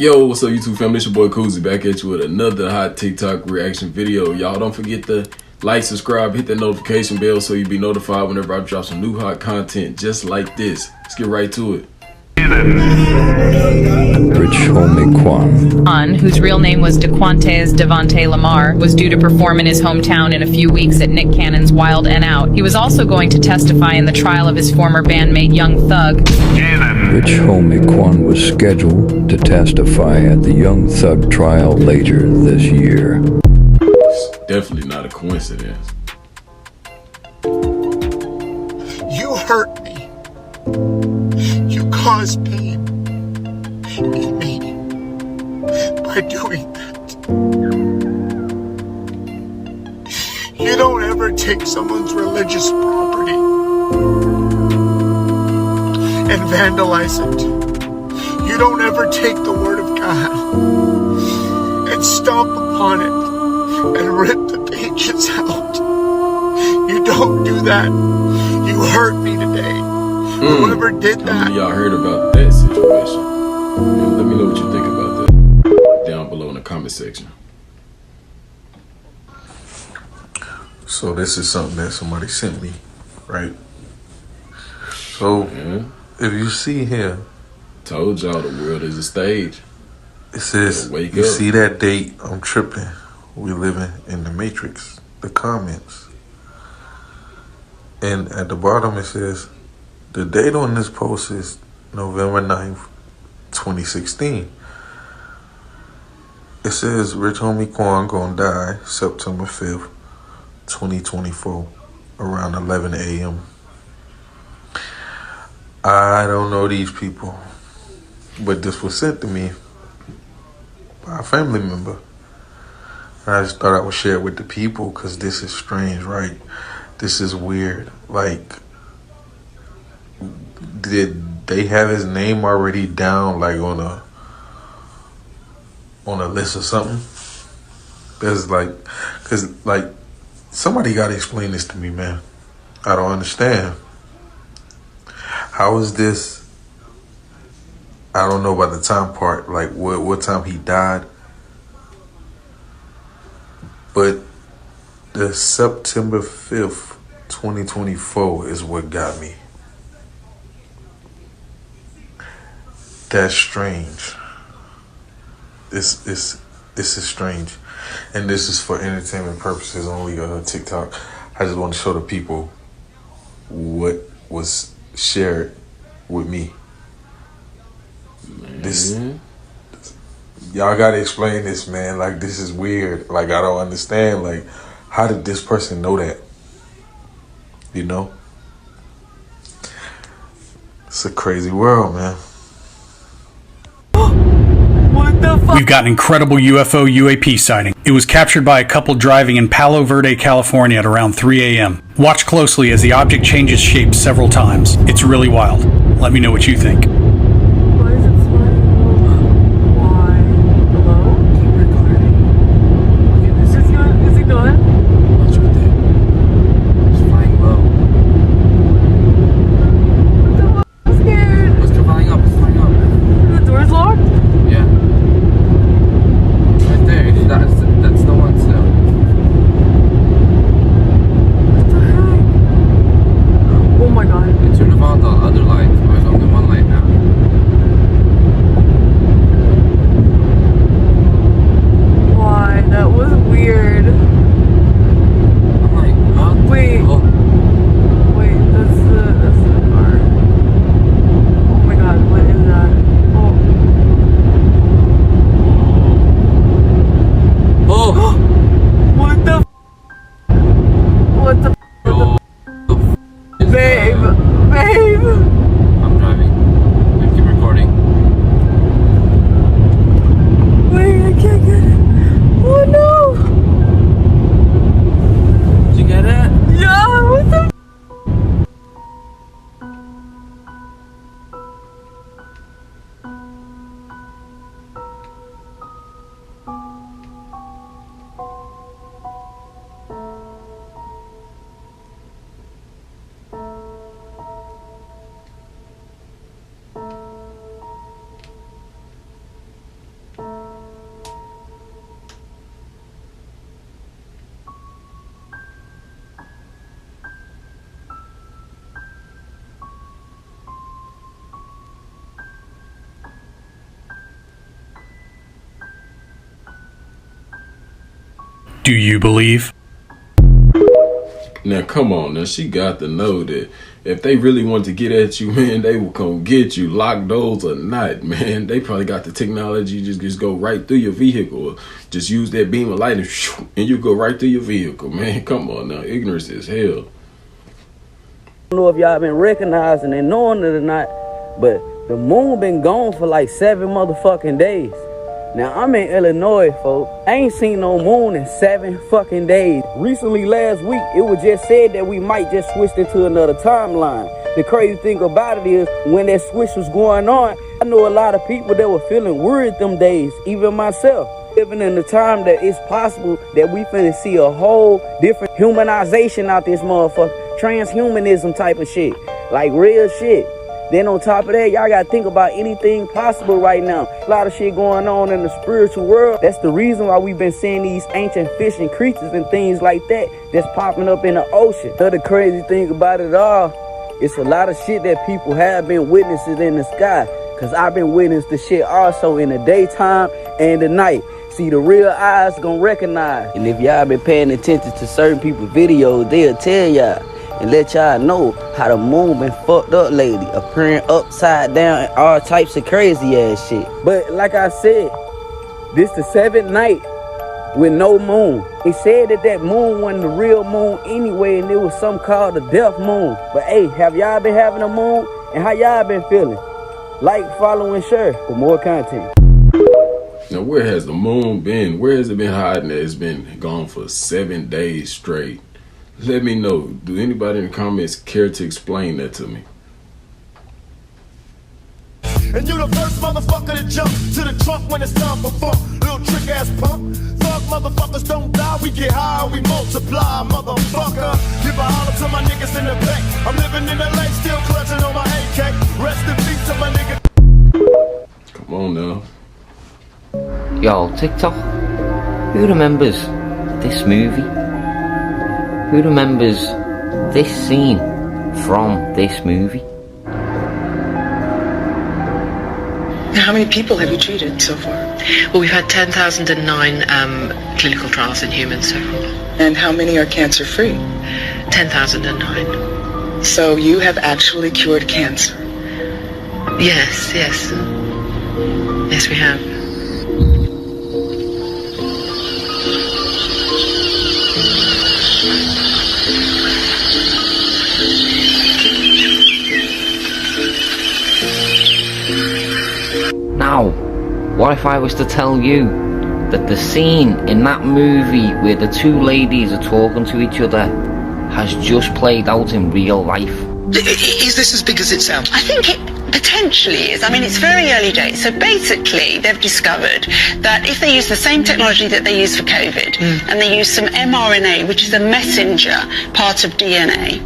Yo, what's up YouTube family? It's your boy Cozy back at you with another hot TikTok reaction video. Y'all don't forget to like, subscribe, hit that notification bell so you'll be notified whenever I drop some new hot content just like this. Let's get right to it. Rich homie Quan, whose real name was DeQuantes Devontae Lamar, was due to perform in his hometown in a few weeks at Nick Cannon's Wild N Out. He was also going to testify in the trial of his former bandmate Young Thug. Rich homie Quan was scheduled to testify at the Young Thug trial later this year. It's definitely not a coincidence. You hurt me. You caused pain in me by doing that. You don't ever take someone's religious property and vandalize it. You don't ever take the word of God and stomp upon it and rip the pages out. You don't do that. You hurt me today. Whoever did that. How many of y'all heard about that situation? Man, let me know what you think about that down below in the comment section. So this is something that somebody sent me, right? So if you see here, Told y'all the world is a stage. it says, Wake you up. see that date? I'm tripping. We living in the matrix. The comments. And at the bottom it says, the date on this post is November 9th, 2016. It says, Rich homie Quan gonna die September 5th, 2024, around 11 a.m. I don't know these people, but this was sent to me by a family member. And I just thought I would share it with the people because this is strange, right? This is weird. Like, did they have his name already down, like on a list or something? There's cause somebody gotta explain this to me, man. I don't understand. How is this? I don't know about the time part, like what time he died, but the September 5th, 2024 is what got me. That's strange. This is strange, and this is for entertainment purposes only. TikTok. I just want to show the people what was shared with me. This, y'all gotta explain this, man. Like, this is weird. Like, I don't understand. Like, how did this person know that? You know, it's a crazy world, man. We've got an incredible UFO UAP sighting. It was captured by a couple driving in Palo Verde, California at around 3 a.m. Watch closely as the object changes shape several times. It's really wild. Let me know what you think. Why is it flying? Why? Hello? Keep recording. Okay, is it going? What's with it? It's flying low. I'm scared. It's flying up. It's flying up. The door's locked? Yeah. Right there. That's the one still. What the heck? Oh my god. Turn off all the other lights. There's only one light now. Do you believe? Now, come on. Now, she got to know that if they really want to get at you, man, they will come get you, lock doors or not, man. They probably got the technology just go right through your vehicle. Just use that beam of light and you go right through your vehicle, man. Come on now. Ignorance is hell. I don't know if y'all been recognizing and knowing it or not, but the moon been gone for like 7 motherfucking days. Now, I'm in Illinois, folks. I ain't seen no moon in 7 fucking days. Recently, last week, it was just said that we might just switch into another timeline. The crazy thing about it is, when that switch was going on, I know a lot of people that were feeling worried them days, even myself. Living in the time that it's possible that we finna see a whole different humanization out this motherfucker. Transhumanism type of shit. Like real shit. Then on top of that, y'all gotta think about anything possible right now. A lot of shit going on in the spiritual world. That's the reason why we've been seeing these ancient fish and creatures and things like that that's popping up in the ocean. The crazy thing about it all, it's a lot of shit that people have been witnessing in the sky. Cause I've been witnessing the shit also in the daytime and the night. See, the real eyes gonna recognize. And if y'all been paying attention to certain people's videos, they'll tell y'all and let y'all know how the moon been fucked up lately, appearing upside down and all types of crazy ass shit. But like I said, this the 7th night with no moon. They said that moon wasn't the real moon anyway, and it was something called the death moon. But hey, have y'all been having a moon? And how y'all been feeling? Like, follow, and share for more content. Now, where has the moon been? Where has it been hiding? It's been gone for 7 days straight. Let me know. Do anybody in the comments care to explain that to me? And you the first motherfucker to jump to the trunk when it's time for funk. Little trick ass punk. Thug motherfuckers don't die, we get high, we multiply, motherfucker. Give a holler to my niggas in the back. I'm living in LA, still clutching on my AK. Rest in peace to my nigga. Come on now. Yo, TikTok, who remembers this movie? Who remembers this scene from this movie? How many people have you treated so far? Well, we've had 10,009 clinical trials in humans so far. And how many are cancer-free? 10,009. So you have actually cured cancer? Yes. Yes, we have. Now, what if I was to tell you that the scene in that movie where the two ladies are talking to each other has just played out in real life? Is this as big as it sounds? I think it potentially is. I mean, it's very early days. So basically, they've discovered that if they use the same technology that they use for COVID, and they use some mRNA, which is a messenger part of DNA,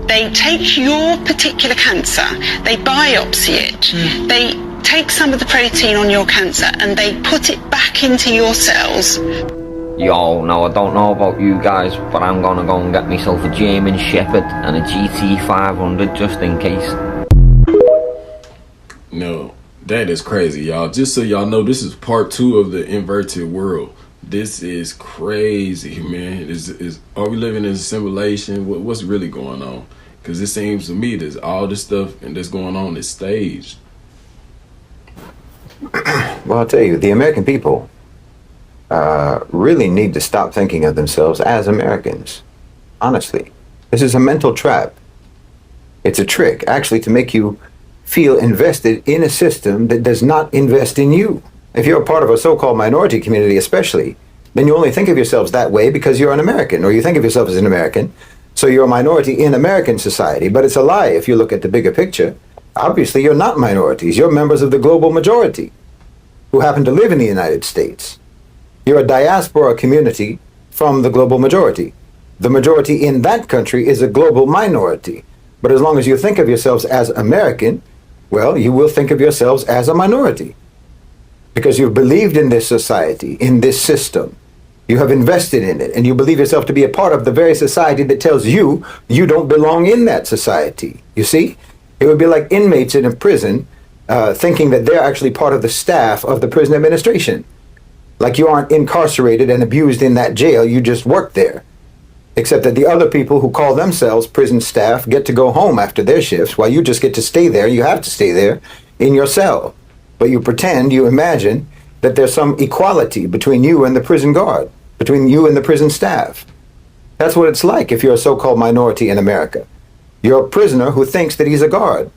they take your particular cancer, they biopsy it, they take some of the protein on your cancer, and they put it back into your cells. Yo, now I don't know about you guys, but I'm gonna go and get myself a German Shepherd and a GT 500 just in case. No, that is crazy, y'all. Just so y'all know, this is part 2 of the inverted world. This is crazy, man. Are we living in a simulation? What's really going on? Because it seems to me that all this stuff and that's going on is staged. Well, I'll tell you, the American people really need to stop thinking of themselves as Americans. Honestly, this is a mental trap. It's a trick, actually, to make you feel invested in a system that does not invest in you. If you're a part of a so-called minority community especially, then you only think of yourselves that way because you're an American, or you think of yourself as an American, so you're a minority in American society. But it's a lie if you look at the bigger picture. Obviously, you're not minorities. You're members of the global majority who happen to live in the United States. You're a diaspora community from the global majority. The majority in that country is a global minority. But as long as you think of yourselves as American, well, you will think of yourselves as a minority. Because you've believed in this society, in this system. You have invested in it, and you believe yourself to be a part of the very society that tells you you don't belong in that society. You see? It would be like inmates in a prison thinking that they're actually part of the staff of the prison administration. Like you aren't incarcerated and abused in that jail, you just work there. Except that the other people who call themselves prison staff get to go home after their shifts, while you just get to stay there. You have to stay there in your cell. But you pretend, you imagine, that there's some equality between you and the prison guard, between you and the prison staff. That's what it's like if you're a so-called minority in America. You're a prisoner who thinks that he's a guard.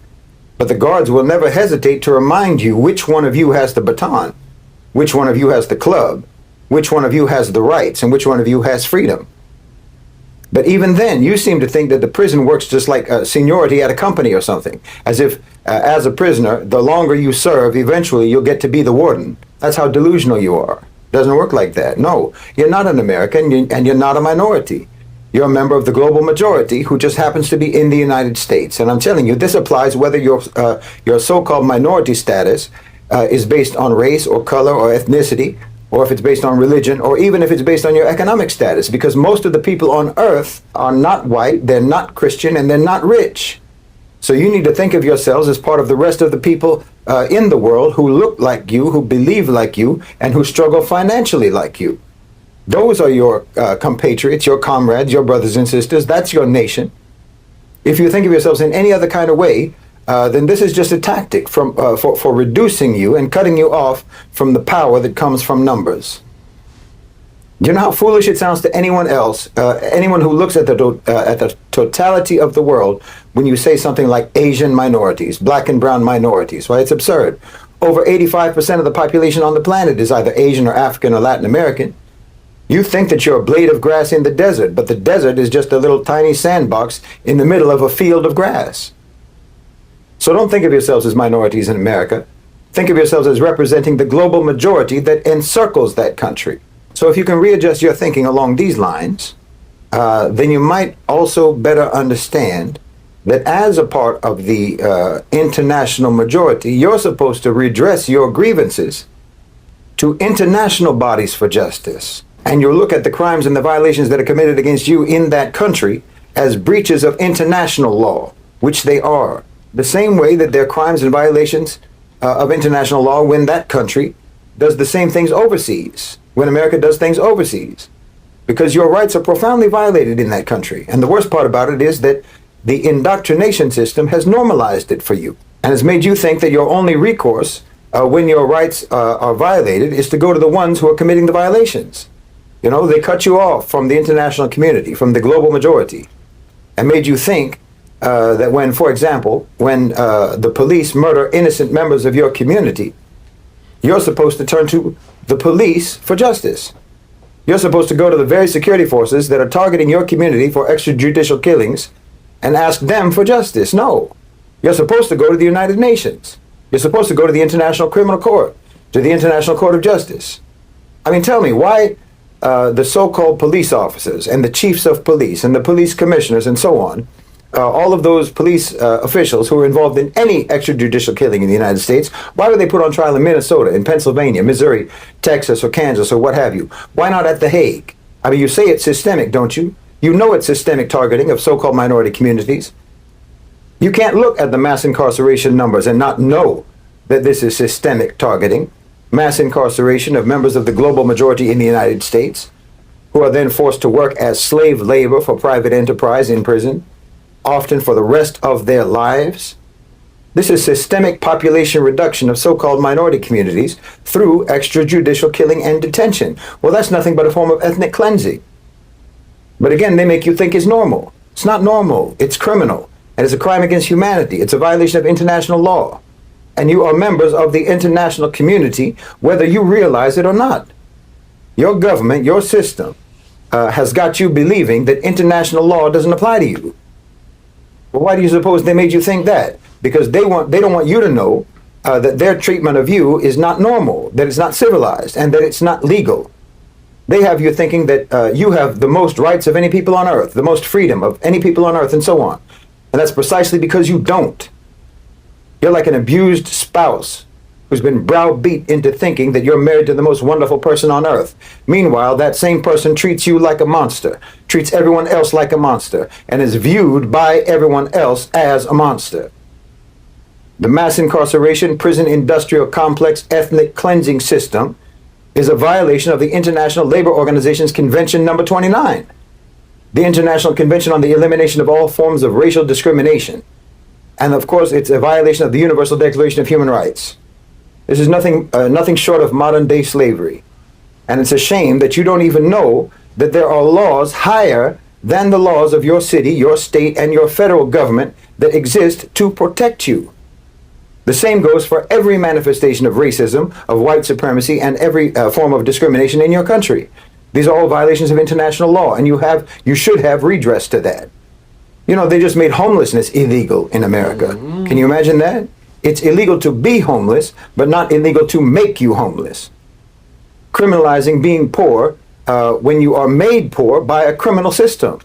But the guards will never hesitate to remind you which one of you has the baton, which one of you has the club, which one of you has the rights, and which one of you has freedom. But even then, you seem to think that the prison works just like seniority at a company or something, as if as a prisoner, the longer you serve, eventually you'll get to be the warden. That's how delusional you are. Doesn't work like that. No, you're not an American, and you're not a minority. You're a member of the global majority who just happens to be in the United States. And I'm telling you, this applies whether your so-called minority status is based on race or color or ethnicity, or if it's based on religion, or even if it's based on your economic status, because most of the people on earth are not white, they're not Christian, and they're not rich. So you need to think of yourselves as part of the rest of the people in the world who look like you, who believe like you, and who struggle financially like you. Those are your compatriots, your comrades, your brothers and sisters. That's your nation. If you think of yourselves in any other kind of way, then this is just a tactic for reducing you and cutting you off from the power that comes from numbers. Do you know how foolish it sounds to anyone else, anyone who looks at the totality of the world, when you say something like Asian minorities, black and brown minorities? Well, it's absurd. Over 85% of the population on the planet is either Asian or African or Latin American. You think that you're a blade of grass in the desert, but the desert is just a little tiny sandbox in the middle of a field of grass. So don't think of yourselves as minorities in America. Think of yourselves as representing the global majority that encircles that country. So if you can readjust your thinking along these lines, then you might also better understand that as a part of the international majority, you're supposed to redress your grievances to international bodies for justice. And you'll look at the crimes and the violations that are committed against you in that country as breaches of international law, which they are. The same way that they're crimes and violations of international law when that country does the same things overseas, when America does things overseas. Because your rights are profoundly violated in that country. And the worst part about it is that the indoctrination system has normalized it for you and has made you think that your only recourse when your rights are violated is to go to the ones who are committing the violations. You know, they cut you off from the international community, from the global majority, and made you think that when, for example, when the police murder innocent members of your community, you're supposed to turn to the police for justice. You're supposed to go to the very security forces that are targeting your community for extrajudicial killings and ask them for justice. No. You're supposed to go to the United Nations. You're supposed to go to the International Criminal Court, to the International Court of Justice. I mean, tell me, why the so-called police officers and the chiefs of police and the police commissioners and so on, all of those police officials who are involved in any extrajudicial killing in the United States, why were they put on trial in Minnesota, in Pennsylvania, Missouri, Texas, or Kansas, or what have you? Why not at The Hague? I mean, you say it's systemic, don't you? You know it's systemic targeting of so-called minority communities. You can't look at the mass incarceration numbers and not know that this is systemic targeting. Mass incarceration of members of the global majority in the United States, who are then forced to work as slave labor for private enterprise in prison, often for the rest of their lives. This is systemic population reduction of so-called minority communities through extrajudicial killing and detention. Well, that's nothing but a form of ethnic cleansing. But again, they make you think it's normal. It's not normal. It's criminal. And it's a crime against humanity. It's a violation of international law. And you are members of the international community, whether you realize it or not. Your government, your system, has got you believing that international law doesn't apply to you. Well, why do you suppose they made you think that? Because they don't want you to know that their treatment of you is not normal, that it's not civilized, and that it's not legal. They have you thinking that you have the most rights of any people on earth, the most freedom of any people on earth, and so on. And that's precisely because you don't. You're like an abused spouse who's been browbeat into thinking that you're married to the most wonderful person on earth. Meanwhile, that same person treats you like a monster, treats everyone else like a monster, and is viewed by everyone else as a monster. The mass incarceration, prison industrial complex, ethnic cleansing system is a violation of the International Labor Organization's Convention number 29, the International Convention on the Elimination of All Forms of Racial Discrimination. And of course, it's a violation of the Universal Declaration of Human Rights. This is nothing short of modern-day slavery. And it's a shame that you don't even know that there are laws higher than the laws of your city, your state, and your federal government that exist to protect you. The same goes for every manifestation of racism, of white supremacy, and every form of discrimination in your country. These are all violations of international law, and you should have redress to that. You know, they just made homelessness illegal in America. Can you imagine that? It's illegal to be homeless, but not illegal to make you homeless. Criminalizing being poor when you are made poor by a criminal system.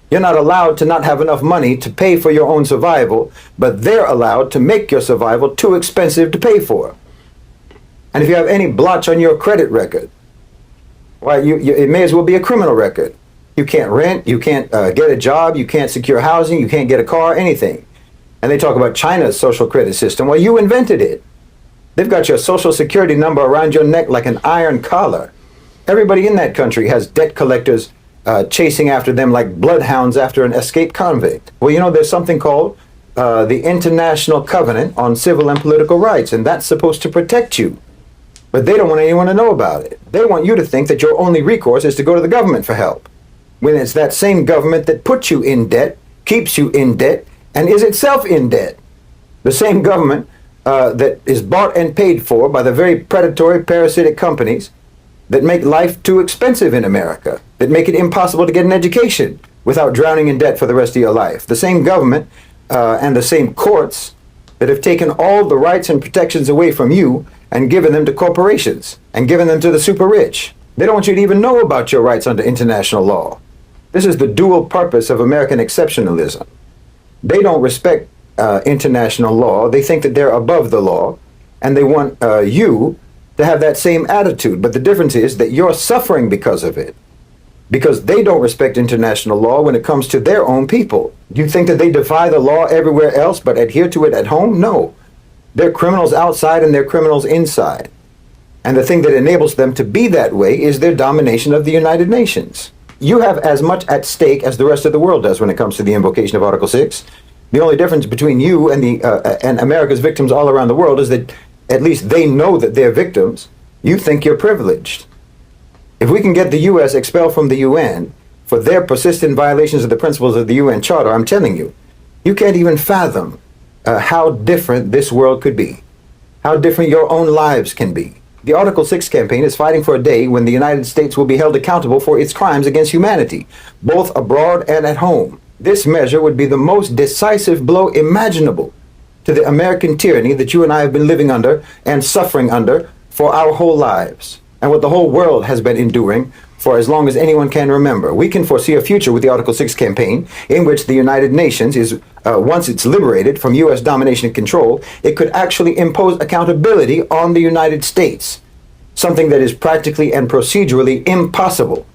You're not allowed to not have enough money to pay for your own survival, but they're allowed to make your survival too expensive to pay for. And if you have any blotch on your credit record, why, it may as well be a criminal record. You can't rent, you can't get a job, you can't secure housing, you can't get a car, anything. And they talk about China's social credit system. Well, you invented it. They've got your social security number around your neck like an iron collar. Everybody in that country has debt collectors chasing after them like bloodhounds after an escaped convict. Well, you know, there's something called the International Covenant on Civil and Political Rights, and that's supposed to protect you. But they don't want anyone to know about it. They want you to think that your only recourse is to go to the government for help, when it's that same government that puts you in debt, keeps you in debt, and is itself in debt. The same government that is bought and paid for by the very predatory, parasitic companies that make life too expensive in America, that make it impossible to get an education without drowning in debt for the rest of your life. The same government and the same courts that have taken all the rights and protections away from you and given them to corporations and given them to the super rich. They don't want you to even know about your rights under international law. This is the dual purpose of American exceptionalism. They don't respect international law. They think that they're above the law, and they want you to have that same attitude. But the difference is that you're suffering because of it, because they don't respect international law when it comes to their own people. Do you think that they defy the law everywhere else but adhere to it at home? No. They're criminals outside and they're criminals inside. And the thing that enables them to be that way is their domination of the United Nations. You have as much at stake as the rest of the world does when it comes to the invocation of Article 6. The only difference between you and and America's victims all around the world is that at least they know that they're victims. You think you're privileged. If we can get the U.S. expelled from the UN for their persistent violations of the principles of the UN Charter, I'm telling you, you can't even fathom how different this world could be, how different your own lives can be. The Article 6 campaign is fighting for a day when the United States will be held accountable for its crimes against humanity, both abroad and at home. This measure would be the most decisive blow imaginable to the American tyranny that you and I have been living under and suffering under for our whole lives, and what the whole world has been enduring for as long as anyone can remember. We can foresee a future with the Article 6 campaign in which the United Nations is, once it's liberated from U.S. domination and control, it could actually impose accountability on the United States, something that is practically and procedurally impossible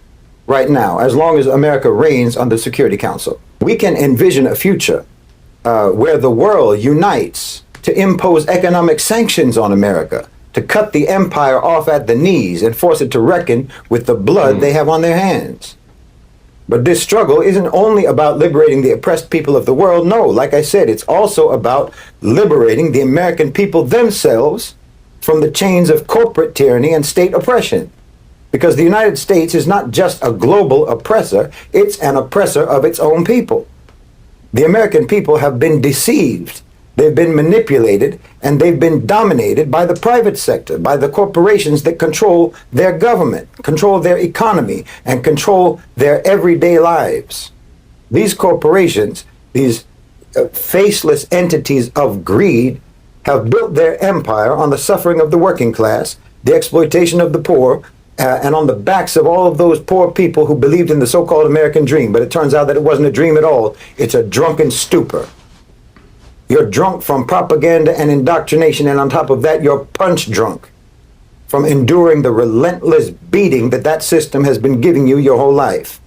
right now, as long as America reigns on the Security Council. We can envision a future where the world unites to impose economic sanctions on America, to cut the empire off at the knees and force it to reckon with the blood they have on their hands. But this struggle isn't only about liberating the oppressed people of the world. No, like I said, it's also about liberating the American people themselves from the chains of corporate tyranny and state oppression. Because the United States is not just a global oppressor, it's an oppressor of its own people. The American people have been deceived, they've been manipulated, and they've been dominated by the private sector, by the corporations that control their government, control their economy, and control their everyday lives. These corporations, these faceless entities of greed, have built their empire on the suffering of the working class, the exploitation of the poor, and on the backs of all of those poor people who believed in the so-called American dream. But it turns out that it wasn't a dream at all. It's a drunken stupor. You're drunk from propaganda and indoctrination, and on top of that, you're punch drunk from enduring the relentless beating that that system has been giving you your whole life.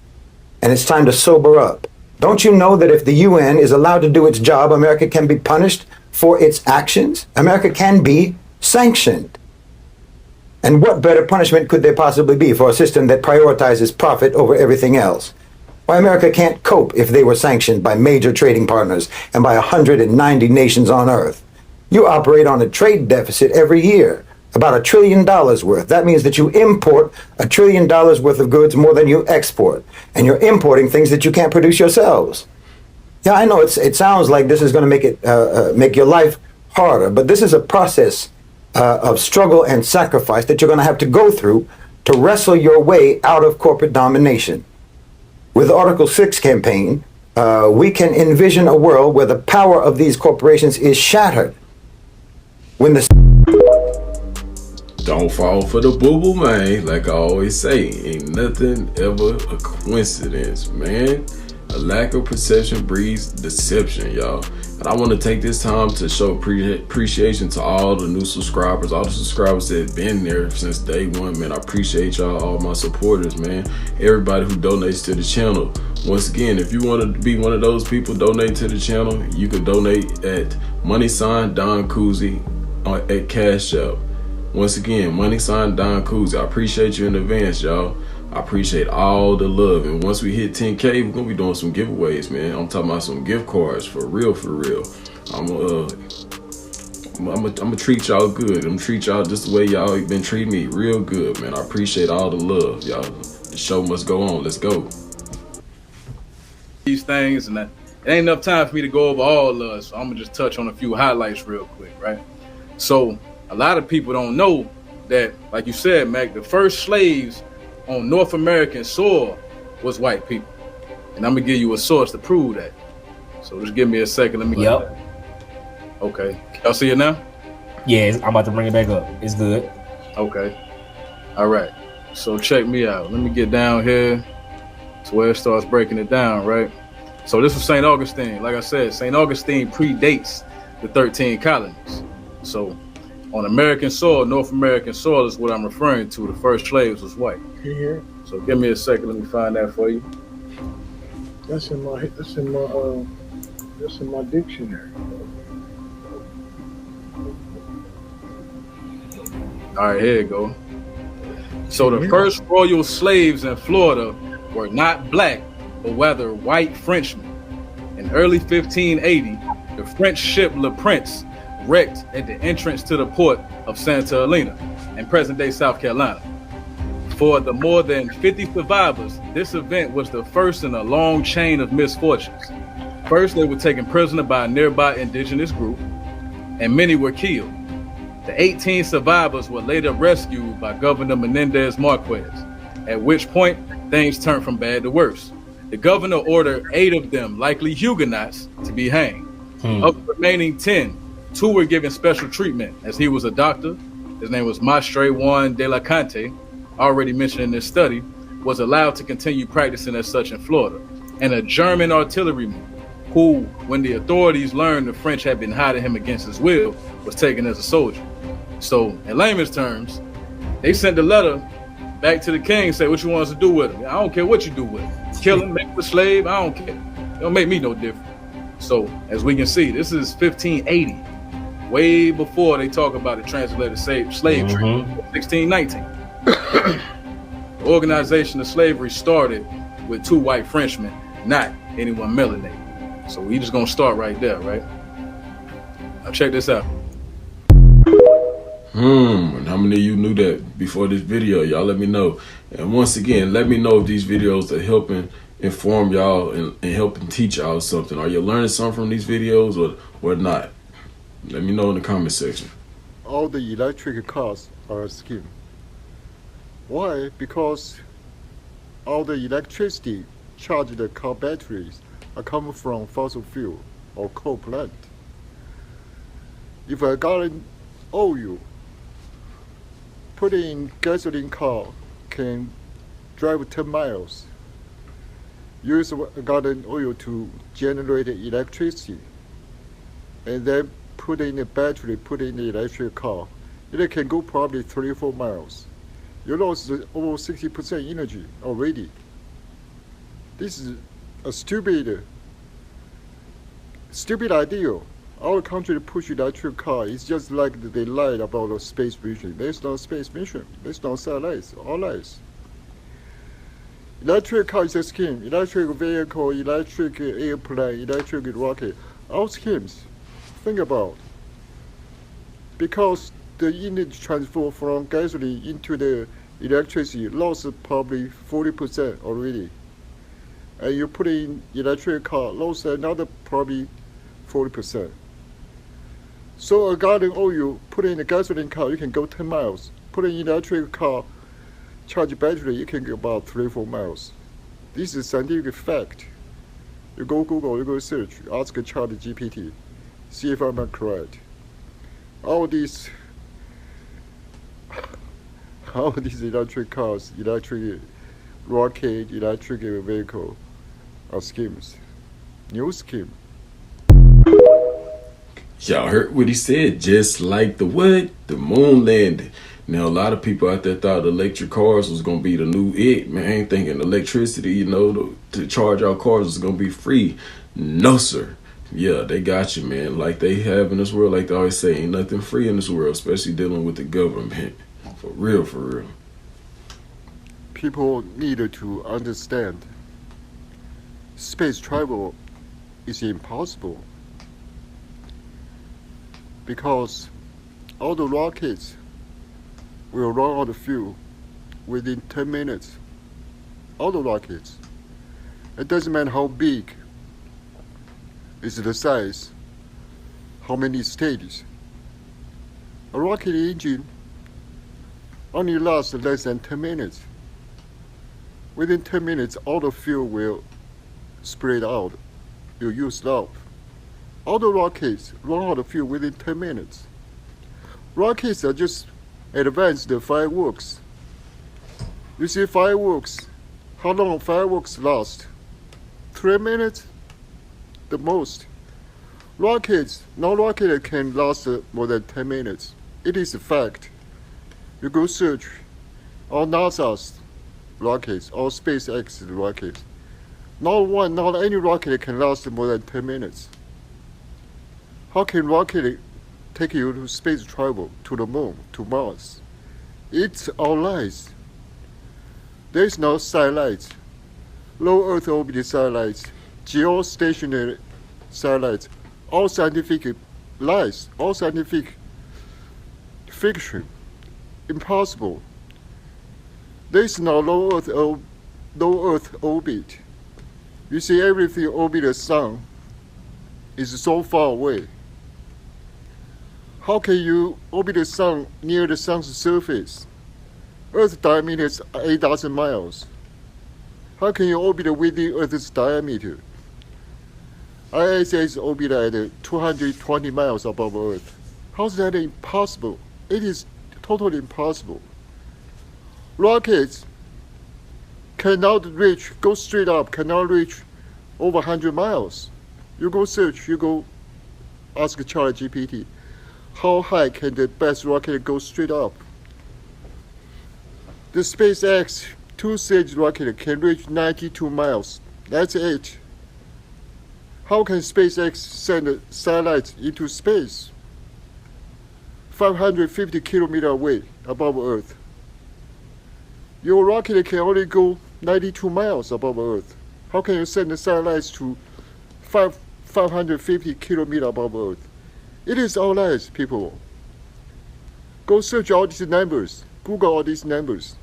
And it's time to sober up. Don't you know that if the UN is allowed to do its job, America can be punished for its actions? America can be sanctioned. And what better punishment could there possibly be for a system that prioritizes profit over everything else? Why, America can't cope if they were sanctioned by major trading partners and by 190 nations on Earth. You operate on a trade deficit every year, about $1 trillion worth. That means that you import $1 trillion worth of goods more than you export. And you're importing things that you can't produce yourselves. Yeah, I know it sounds like this is going to make your life harder, but this is a process of struggle and sacrifice that you're going to have to go through to wrestle your way out of corporate domination. With the Article 6 campaign, we can envision a world where the power of these corporations is shattered. When the Don't fall for the boo-boo, man. Like I always say, ain't nothing ever a coincidence, man. A lack of perception breeds deception, y'all. And I want to take this time to show appreciation to all the new subscribers, all the subscribers that have been there since day one, man. I appreciate y'all, all my supporters, man. Everybody who donates to the channel. Once again, if you want to be one of those people donate to the channel, you can donate at $DONCOOZIE at Cashapp. Once again, $DONCOOZIE. I appreciate you in advance, y'all. I appreciate all the love. And once we hit 10K, we're gonna be doing some giveaways, man. I'm talking about some gift cards for real, for real. I'm gonna treat y'all good. I'm gonna treat y'all just the way y'all been treating me, real good, man. I appreciate all the love, y'all. The show must go on. Let's go. These things, and it ain't enough time for me to go over all of us, so I'm gonna just touch on a few highlights real quick, right? So a lot of people don't know that, like you said, Mac, the first slaves on North American soil was white people. And I'm gonna give you a source to prove that. So just give me a second. Let me get that. Okay. Y'all see it now? Yeah, I'm about to bring it back up. It's good. Okay. All right. So check me out. Let me get down here to where it starts breaking it down, right? So this was St. Augustine. Like I said, St. Augustine predates the 13 colonies. So on American soil, North American soil is what I'm referring to. The first slaves was white. Here. So give me a second. Let me find that for you. That's in my dictionary. All right, here you go. So the first royal slaves in Florida were not black, but rather white Frenchmen. In early 1580, the French ship Le Prince wrecked at the entrance to the port of Santa Helena in present-day South Carolina. For the more than 50 survivors, this event was the first in a long chain of misfortunes. First, they were taken prisoner by a nearby indigenous group, and many were killed. The 18 survivors were later rescued by Governor Menendez Marquez, at which point things turned from bad to worse. The governor ordered 8 of them, likely Huguenots, to be hanged. Of the remaining 10, 2 were given special treatment, as he was a doctor. His name was Mastre Juan de la Cante, already mentioned in this study, was allowed to continue practicing as such in Florida. And a German artilleryman, who, when the authorities learned the French had been hiding him against his will, was taken as a soldier. So, in layman's terms, they sent a letter back to the king, say what you want us to do with him. I don't care what you do with him. Kill him, make him a slave, I don't care. It don't make me no different. So, as we can see, this is 1580, way before they talk about the translated slave trade, 1619. The organization of slavery started with 2 white Frenchmen, not anyone melanated. So we just gonna start right there, right? Now check this out. And how many of you knew that before this video? Y'all let me know. And once again, let me know if these videos are helping inform y'all and helping teach y'all something. Are you learning something from these videos or not? Let me know in the comment section. All the electric cars are skimmed. Why? Because all the electricity charged the car batteries are coming from fossil fuel or coal plant. If a gallon oil put in gasoline car can drive 10 miles, use a gallon oil to generate electricity, and then put in a battery, put in the electric car, it can go probably 3 or 4 miles. You lost over 60% energy already. This is a stupid idea. Our country push electric car. It's just like they lied about a space mission. There's no space mission. There's no satellites. All lies. Electric car is a scheme. Electric vehicle, electric airplane, electric rocket. All schemes. Think about. Because the energy transfer from gasoline into the electricity lost probably 40% already. And you put in electric car, lost another probably 40%. So a gallon oil, put in a gasoline car, you can go 10 miles. Put in electric car, charge battery, you can go about 3-4 miles. This is scientific fact. You go Google, you go search, ask a chat GPT, see if I'm correct. All these electric cars, electric rocket, electric vehicle are schemes. New scheme. Y'all heard what he said, just like the what? The moon landing. Now, a lot of people out there thought electric cars was going to be the new it. Man, I ain't thinking electricity, you know, to charge our cars is going to be free. No, sir. Yeah, they got you, man. Like they have in this world, like they always say, ain't nothing free in this world, especially dealing with the government. For real, for real. People need to understand space travel is impossible. Because all the rockets will run out of fuel within 10 minutes. All the rockets. It doesn't matter how big is the size, how many stages. A rocket engine only lasts less than 10 minutes. Within 10 minutes, all the fuel will spread out. You use it up. All the rockets run out of fuel within 10 minutes. Rockets are just advanced fireworks. You see fireworks, how long fireworks last? 3 minutes? The most. Rockets, no rocket can last more than 10 minutes. It is a fact. You go search all NASA's rockets, all SpaceX rockets. Not any rocket can last more than 10 minutes. How can rocket take you to space travel, to the moon, to Mars? It's all lies. There is no satellites, low Earth orbit satellites, geostationary satellites, all scientific lies, all scientific fiction. Impossible. There is no low Earth orbit. You see, everything orbit the sun is so far away. How can you orbit the sun near the sun's surface? Earth's diameter is 8,000 miles. How can you orbit within Earth's diameter? ISS orbit at 220 miles above Earth. How is that impossible? It is totally impossible. Rockets cannot reach, go straight up, cannot reach over 100 miles. You go search, you go ask ChatGPT, how high can the best rocket go straight up? The SpaceX two-stage rocket can reach 92 miles. That's it. How can SpaceX send satellites into space? 550 kilometers away above Earth. Your rocket can only go 92 miles above Earth. How can you send the satellites to 550 kilometers above Earth? It is all lies, people. Go search all these numbers. Google all these numbers.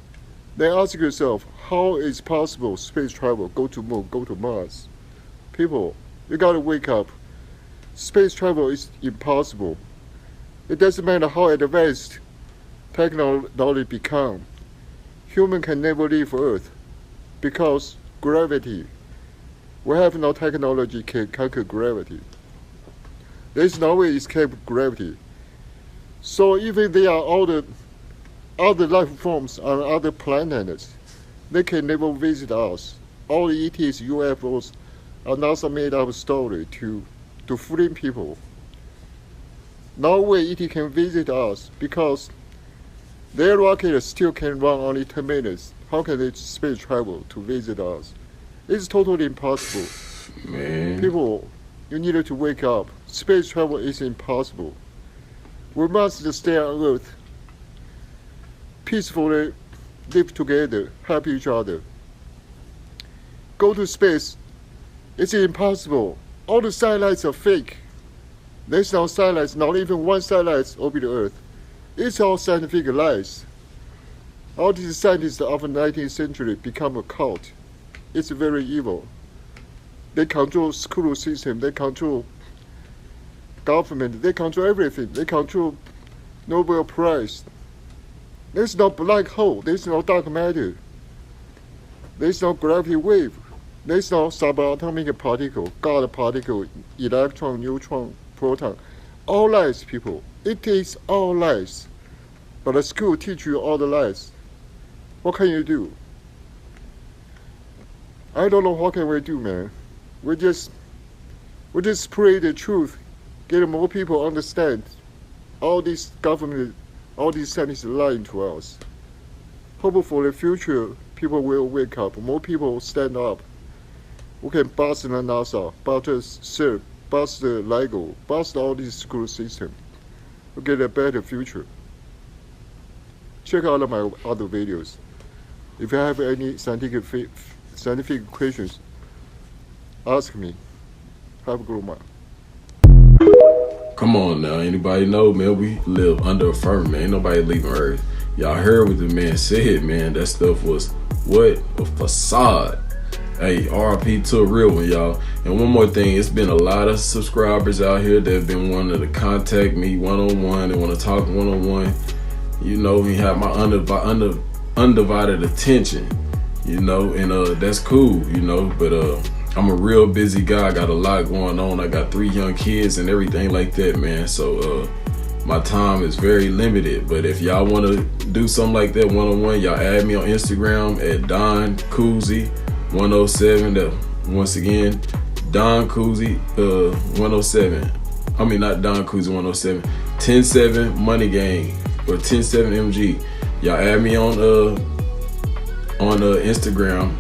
Then ask yourself, how is possible space travel? Go to moon, go to Mars. People, you gotta wake up. Space travel is impossible. It doesn't matter how advanced technology become. Human can never leave Earth because gravity. We have no technology can conquer gravity. There is no way to escape gravity. So even there are all the other life forms on other planets, they can never visit us. All the ETs, UFOs are NASA made up story to fool people. No way ET can visit us because their rocket still can run only 10 minutes. How can they space travel to visit us? It's totally impossible. Man. People, You needed to wake up. Space travel is impossible. We must stay on Earth. Peacefully live together, help each other. Go to space. It's impossible. All the satellites are fake. There's no satellites, not even one satellite orbit the Earth. It's all scientific lies. All these scientists of the 19th century become a cult. It's very evil. They control school system, they control government, they control everything. They control Nobel Prize. There's no black hole, there's no dark matter. There's no gravity wave. There's no subatomic particle, God particle, electron, neutron, proton. All lies, people. It is all lies. But the school teach you all the lies. What can you do? I don't know what can we do, man. We just spread the truth, get more people understand. All this government, all these scientists lying to us. Hopefully for the future, people will wake up. More people stand up. We can bust the NASA, bust the CERN, bust the LEGO, bust all these school system. We get a better future. Check out my other videos. If you have any scientific questions, ask me. Have a good one. Come on now, anybody know, man, we live under a firmament. Ain't nobody leaving Earth. Y'all heard what the man said, man. That stuff was, what? A facade. Hey, RIP to a real one, y'all. And one more thing, it's been a lot of subscribers out here that have been wanting to contact me one-on-one. They want to talk one-on-one. You know, we have my undivided attention, you know, and that's cool, you know, but I'm a real busy guy. I got a lot going on. I got 3 young kids and everything like that, man. So my time is very limited. But if y'all want to do something like that one-on-one, y'all add me on Instagram at DONCOOZIE107. Once again, DONCOOZIE 107. I mean, not DONCOOZIE107. 107 Money Gang or 107 MG. Y'all add me on Instagram.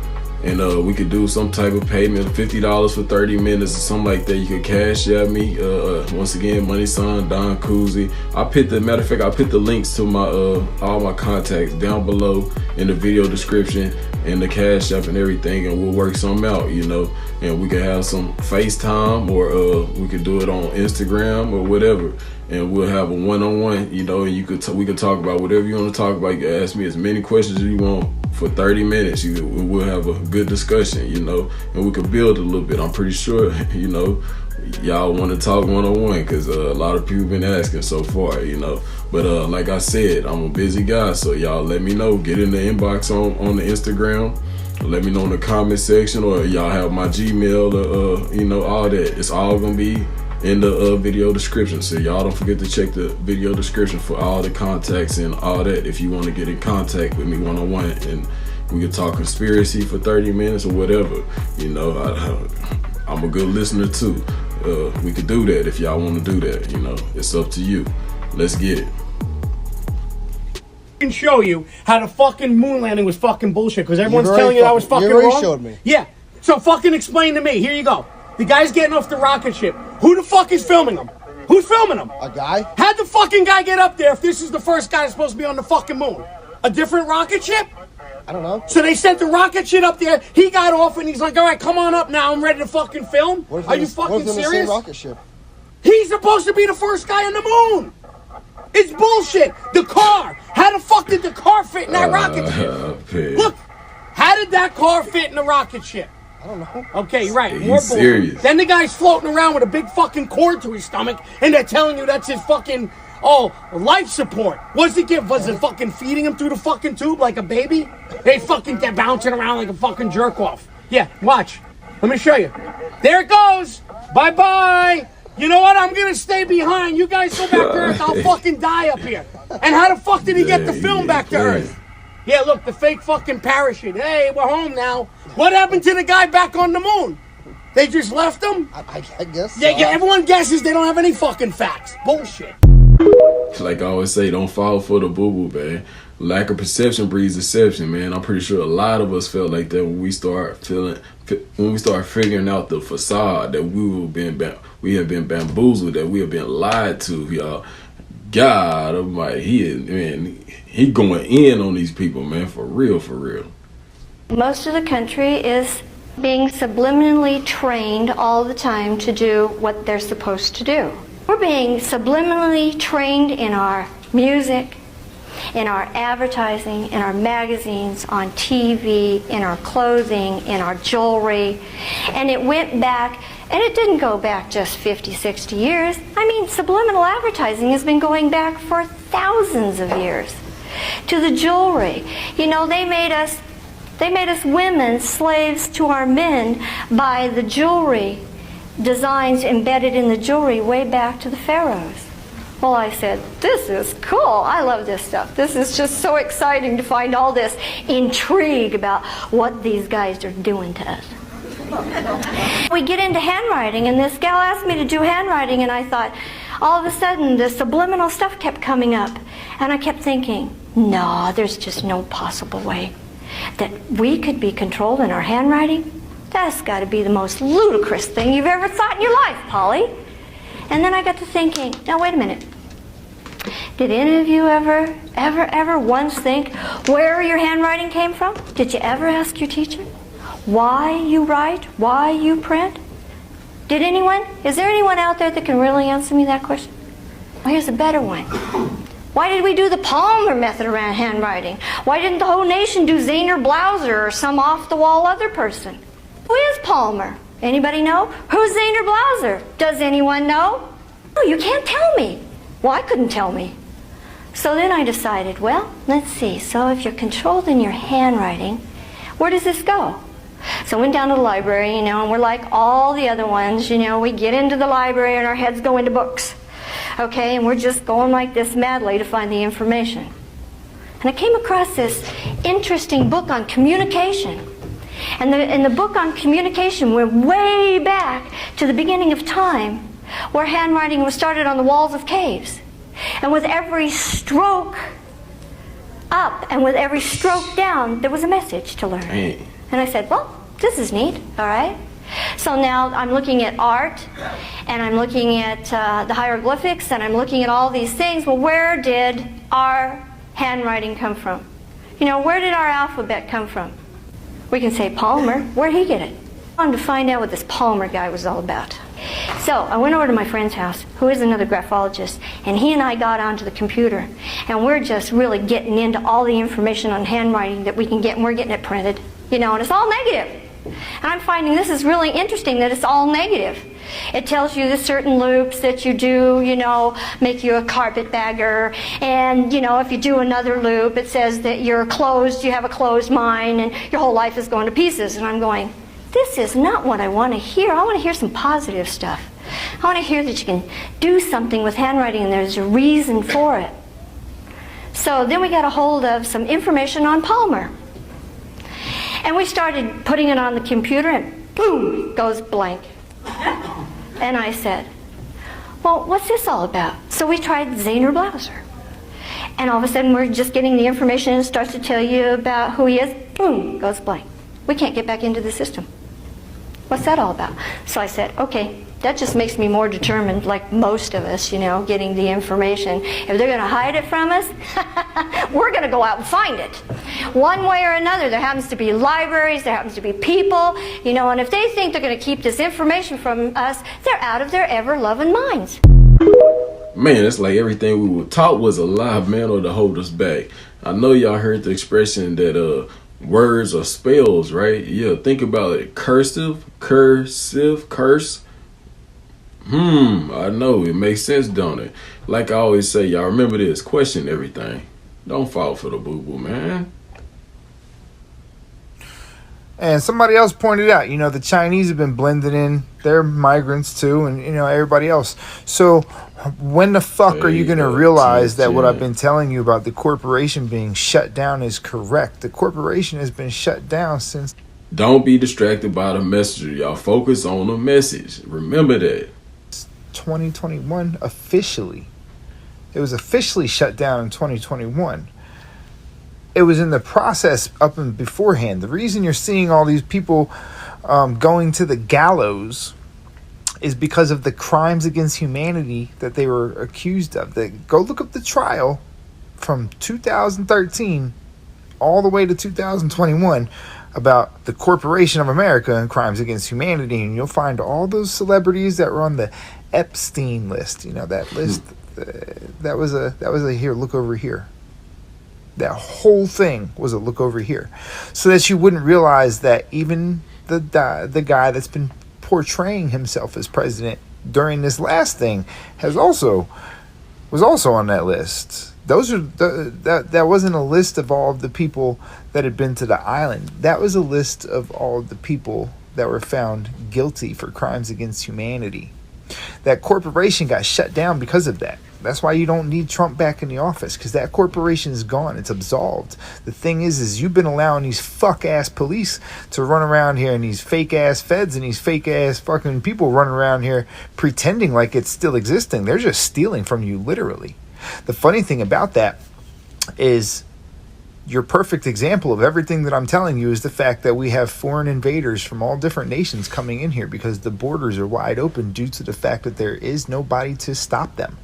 And we could do some type of payment, $50 for 30 minutes or something like that. You could cash at me. Once again, money sign DONCOOZIE. Matter of fact, I put the links to my all my contacts down below in the video description and the cash app and everything, and we'll work something out, you know. And we could have some FaceTime, or we could do it on Instagram or whatever. And we'll have a one-on-one, you know, and we could talk about whatever you want to talk about. You can ask me as many questions as you want for 30 minutes. We'll have a good discussion, you know, and we could build a little bit. I'm pretty sure, you know, y'all want to talk one-on-one because a lot of people been asking so far, you know. But like I said, I'm a busy guy, so y'all let me know. Get in the inbox on the Instagram. Let me know in the comment section, or y'all have my Gmail, you know, all that. It's all gonna be in the video description, so y'all don't forget to check the video description for all the contacts and all that if you want to get in contact with me one-on-one, and we can talk conspiracy for 30 minutes or whatever, you know. I'm a good listener too. We could do that if y'all want to do that, you know. It's up to you. Let's get it. Can show you how the fucking moon landing was fucking bullshit because everyone's telling you that was fucking wrong. Showed me. Yeah, so fucking explain to me. Here you go. The guy's getting off the rocket ship. Who the fuck is filming him? Who's filming him? A guy? How'd the fucking guy get up there if this is the first guy that's supposed to be on the fucking moon? A different rocket ship? I don't know. So they sent the rocket shit up there. He got off and he's like, all right, come on up now. I'm ready to fucking film. Are you fucking serious? The same rocket ship? He's supposed to be the first guy on the moon. It's bullshit. The car. How the fuck did the car fit in that rocket ship? Look, how did that car fit in the rocket ship? I don't know. Okay, right. More bullshit. Then the guy's floating around with a big fucking cord to his stomach, and they're telling you that's his fucking, life support. What's it give? Was it fucking feeding him through the fucking tube like a baby? They're bouncing around like a fucking jerk off. Yeah, watch. Let me show you. There it goes. Bye-bye. You know what? I'm gonna stay behind. You guys go back to Earth. I'll fucking die up here. And how the fuck did he get the film back to Earth? Yeah, look, the fake fucking parachute. Hey, we're home now. What happened to the guy back on the moon? They just left him? I guess so. Yeah, everyone guesses they don't have any fucking facts. Bullshit. Like I always say, don't fall for the boo-boo, man. Lack of perception breeds deception, man. I'm pretty sure a lot of us felt like that when we start when we start figuring out the facade that we have been bamboozled, that we have been lied to, y'all. God Almighty, he going in on these people, man, for real, for real. Most of the country is being subliminally trained all the time to do what they're supposed to do. We're being subliminally trained in our music, in our advertising, in our magazines, on TV, in our clothing, in our jewelry. And it went back, and it didn't go back just 50, 60 years. I mean, subliminal advertising has been going back for thousands of years. To the jewelry. You know, they made us women slaves to our men by the jewelry designs embedded in the jewelry way back to the pharaohs. Well, I said, this is cool. I love this stuff. This is just so exciting to find all this intrigue about what these guys are doing to us. We get into handwriting, and this gal asked me to do handwriting, and I thought, all of a sudden, the subliminal stuff kept coming up. And I kept thinking, no, there's just no possible way that we could be controlled in our handwriting. That's got to be the most ludicrous thing you've ever thought in your life, Polly. And then I got to thinking, now wait a minute. Did any of you ever once think where your handwriting came from? Did you ever ask your teacher why you write, why you print? Did anyone? Is there anyone out there that can really answer me that question? Well, here's a better one. Why did we do the Palmer method around handwriting? Why didn't the whole nation do Zaner Blauser or some off-the-wall other person? Who is Palmer? Anybody know? Who's Zaner Blauser? Does anyone know? Oh, you can't tell me. Well, I couldn't tell me. So then I decided, well, let's see. So if you're controlled in your handwriting, where does this go? So I went down to the library, you know, and we're like all the other ones, you know, we get into the library and our heads go into books. Okay, and we're just going like this madly to find the information. And I came across this interesting book on communication. And the book on communication went way back to the beginning of time, where handwriting was started on the walls of caves. And with every stroke up and with every stroke down, there was a message to learn. And I said, well, this is neat, all right? So now I'm looking at art, and I'm looking at the hieroglyphics, and I'm looking at all these things. Well, where did our handwriting come from? You know, where did our alphabet come from? We can say Palmer. Where'd he get it? I wanted to find out what this Palmer guy was all about. So I went over to my friend's house, who is another graphologist, and he and I got onto the computer, and we're just really getting into all the information on handwriting that we can get, and we're getting it printed, you know, and it's all negative. And I'm finding this is really interesting that it's all negative. It tells you the certain loops that you do, you know, make you a carpetbagger. And, you know, if you do another loop, it says that you're closed, you have a closed mind, and your whole life is going to pieces. And I'm going, this is not what I want to hear. I want to hear some positive stuff. I want to hear that you can do something with handwriting and there's a reason for it. So then we got a hold of some information on Palmer. And we started putting it on the computer, and boom, it goes blank. And I said, well, what's this all about? So we tried Zaner Blauser. And all of a sudden, we're just getting the information, and it starts to tell you about who he is. Boom, goes blank. We can't get back into the system. What's that all about? So I said, okay, that just makes me more determined, like most of us, you know, getting the information. If they're going to hide it from us, we're going to go out and find it. One way or another, there happens to be libraries, there happens to be people, you know, and if they think they're going to keep this information from us, they're out of their ever-loving minds. Man, it's like everything we were taught was a lie, man, or to hold us back. I know y'all heard the expression that words are spells, right? Yeah, think about it. Cursive, curse. I know, it makes sense, don't it? Like I always say, y'all remember this, question everything. Don't fall for the boo-boo, man. And somebody else pointed out, you know, the Chinese have been blending in. They're migrants too, and, you know, everybody else. So when the fuck are you going to realize that what I've been telling you about the corporation being shut down is correct? The corporation has been shut down since... Don't be distracted by the messenger, y'all. Focus on the message. Remember that. 2021 officially. It was officially shut down in 2021. It was in the process up and beforehand. The reason you're seeing all these people going to the gallows is because of the crimes against humanity that they were accused of. Go look up the trial from 2013 all the way to 2021 about the Corporation of America and crimes against humanity, and you'll find all those celebrities that were on the Epstein list. You know, that list, that was a here, look over here. That whole thing was a look over here, so that you wouldn't realize that even the guy that's been portraying himself as president during this last thing was also on that list. That wasn't a list of all of the people that had been to the island. That was a list of all of the people that were found guilty for crimes against humanity. That corporation got shut down because of that. That's why you don't need Trump back in the office, because that corporation is gone. It's absolved. The thing is you've been allowing these fuck-ass police to run around here, and these fake-ass feds and these fake-ass fucking people running around here pretending like it's still existing. They're just stealing from you, literally. The funny thing about that is your perfect example of everything that I'm telling you is the fact that we have foreign invaders from all different nations coming in here because the borders are wide open due to the fact that there is nobody to stop them.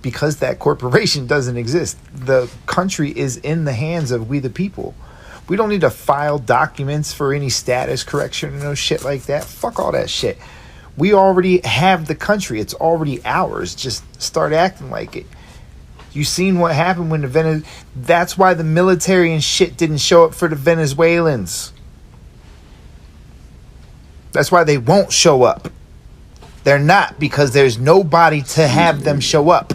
Because that corporation doesn't exist. The country is in the hands of we the people. We don't need to file documents for any status correction or no shit like that. Fuck all that shit. We already have the country. It's already ours. Just start acting like it. You seen what happened when that's why the military and shit didn't show up for the Venezuelans. That's why they won't show up. They're not, because there's nobody to have them show up.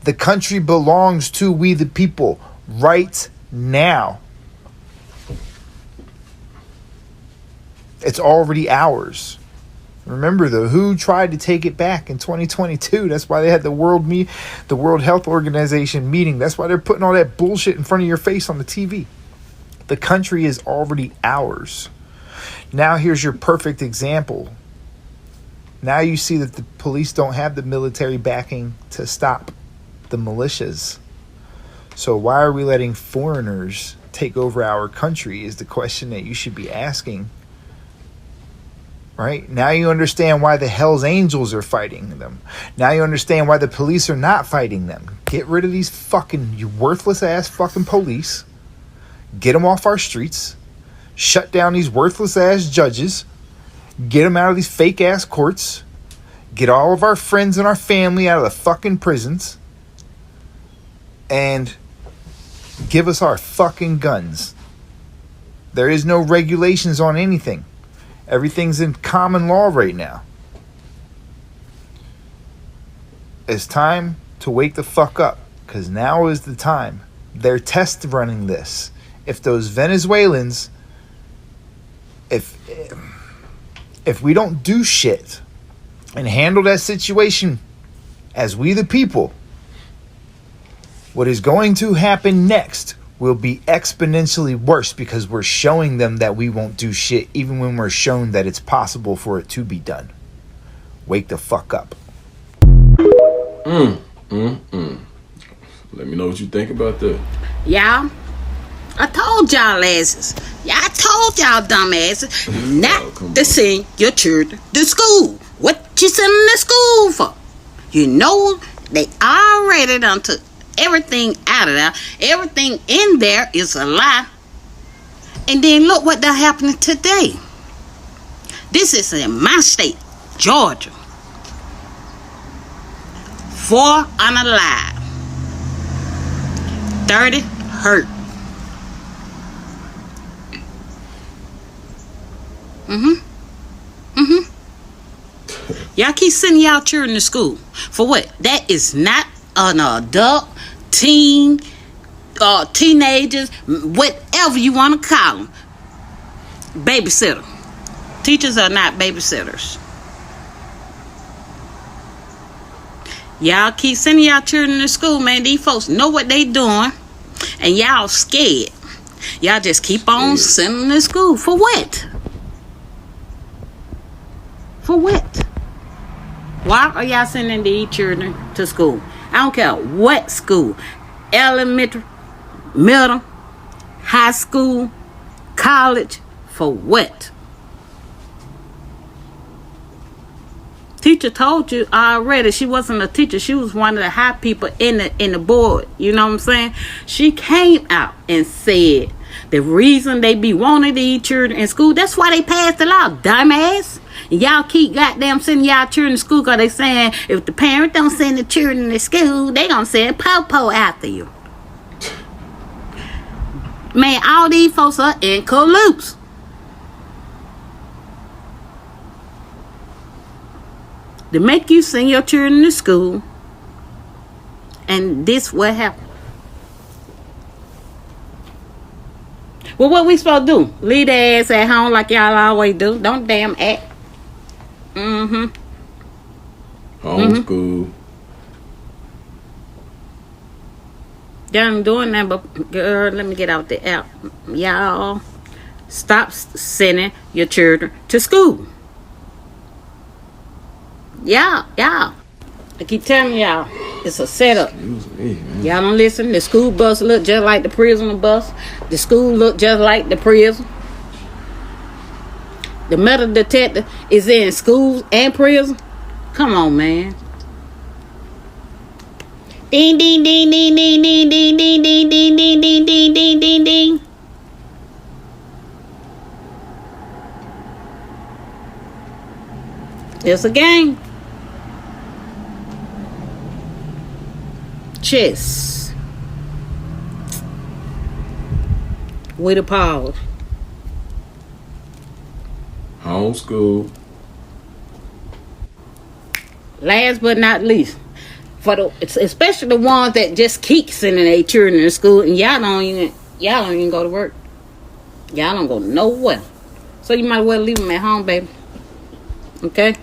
The country belongs to we the people right now. It's already ours. Remember, the WHO tried to take it back in 2022. That's why they had the World Health Organization meeting. That's why they're putting all that bullshit in front of your face on the TV. The country is already ours. Now here's your perfect example. Now you see that the police don't have the military backing to stop the militias. So why are we letting foreigners take over our country is the question that you should be asking. Right? Now you understand why the Hells Angels are fighting them. Now you understand why the police are not fighting them. Get rid of these you worthless ass fucking police. Get them off our streets. Shut down these worthless ass judges. Get them out of these fake ass courts. Get all of our friends and our family out of the fucking prisons. And give us our fucking guns. There is no regulations on anything. Everything's in common law right now. It's time to wake the fuck up, because now is the time. They're test running this. If those Venezuelans, if we don't do shit and handle that situation as we the people, what is going to happen next will be exponentially worse, because we're showing them that we won't do shit even when we're shown that it's possible for it to be done. Wake the fuck up. Let me know what you think about that. Y'all, I told y'all asses. I told y'all dumbasses not to send your children to school. What you sending them to school for? You know they already done took everything out of there. Everything in there is a lie. And then look what that happening today. This is in my state, Georgia. 4 unalive. 30 hurt. Y'all keep sending y'all children to school. For what? That is not an adult, teen, teenagers, whatever you want to call them. Babysitter. Teachers are not babysitters. Y'all keep sending y'all children to school, man. These folks know what they doing, and y'all scared. Y'all just keep on sending them to school. For what? For what? Why are y'all sending these children to school? I don't care what school. Elementary, middle, high school, college. For what? teacher told you already. She wasn't a teacher. She was one of the high people in the board. You know what I'm saying? She came out and said the reason they be wanting to eat children in school, that's why they passed the law, dumbass. Y'all keep goddamn sending y'all children to school because they saying if the parent don't send the children to school, they gonna send po-po after you. Man, all these folks are in cahoots. To make you send your children to school, and this what happened. Well, what we supposed to do? Leave their ass at home like y'all always do. Don't damn act. Homeschool. Y'all ain't doing that, but girl, let me get out the app. Y'all, stop sending your children to school. Y'all. I keep telling y'all, it's a setup. Y'all don't listen. The school bus look just like the prison bus. The school look just like the prison. The metal detector is in schools and prison. Come on, man. Ding, ding, ding, ding, ding, ding, ding, ding, ding, ding, ding, ding, ding, ding, ding, ding. It's a game. Chess. With a pause. Homeschool. Last but not least, for the especially the ones that just keep sending their children to school and y'all don't even go to work. Y'all don't go nowhere. So you might as well leave them at home, baby. Okay?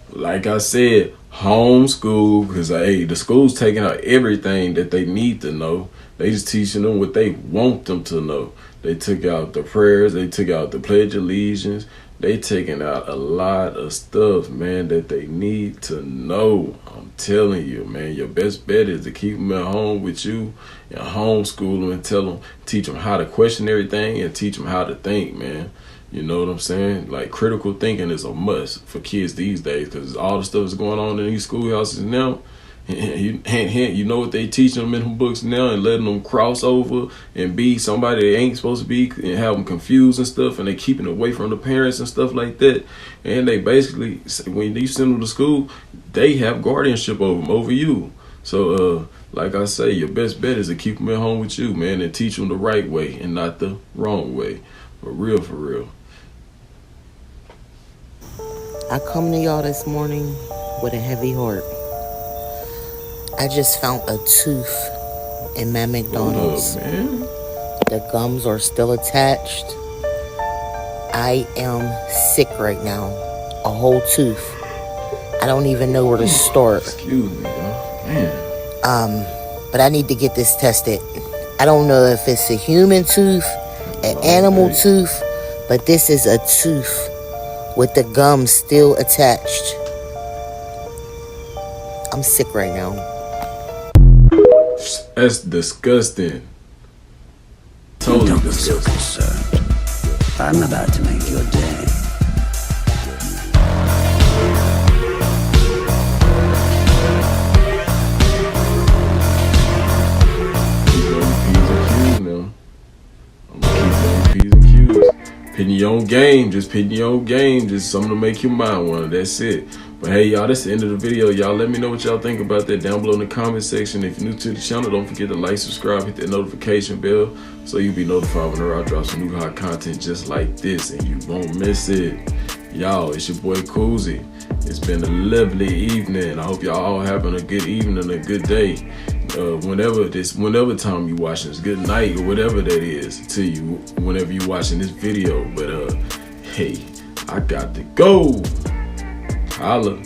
Like I said, homeschool, because the school's taking out everything that they need to know. They just teaching them what they want them to know. They took out the prayers, they took out the Pledge of Allegiance, they taking out a lot of stuff, man, that they need to know. I'm telling you, man, your best bet is to keep them at home with you and homeschool them and teach them how to question everything and teach them how to think, man. You know what I'm saying? Like, critical thinking is a must for kids these days because all the stuff that's going on in these schoolhouses now. You know what they teach them in the books now and letting them cross over and be somebody they ain't supposed to be and have them confused and stuff, and they keeping away from the parents and stuff like that. And they basically, when you send them to school, they have guardianship over them, over you. So like I say, your best bet is to keep them at home with you, man, and teach them the right way and not the wrong way. For real. I come to y'all this morning with a heavy heart. I just found a tooth in my McDonald's. Hold up, man. The gums are still attached. I am sick right now. A whole tooth. I don't even know where to start. Excuse me, man. But I need to get this tested. I don't know if it's a human tooth, an animal tooth, but this is a tooth with the gums still attached. I'm sick right now. That's disgusting. Totally Don't be disgusting. so concerned. I'm about to make your day. Pitting your own game, just pitting your own game, just something to make your mind wander. That's it. But hey, y'all, that's the end of the video. Y'all let me know what y'all think about that down below in the comment section. If you're new to the channel, don't forget to like, subscribe, hit that notification bell so you'll be notified whenever I drop some new hot content just like this and you won't miss it. Y'all, it's your boy Coozie. It's been a lovely evening. I hope y'all all having a good evening and a good day. Whenever time you watching this, good night or whatever that is to you whenever you watching this video. But hey, I got to go. Holla.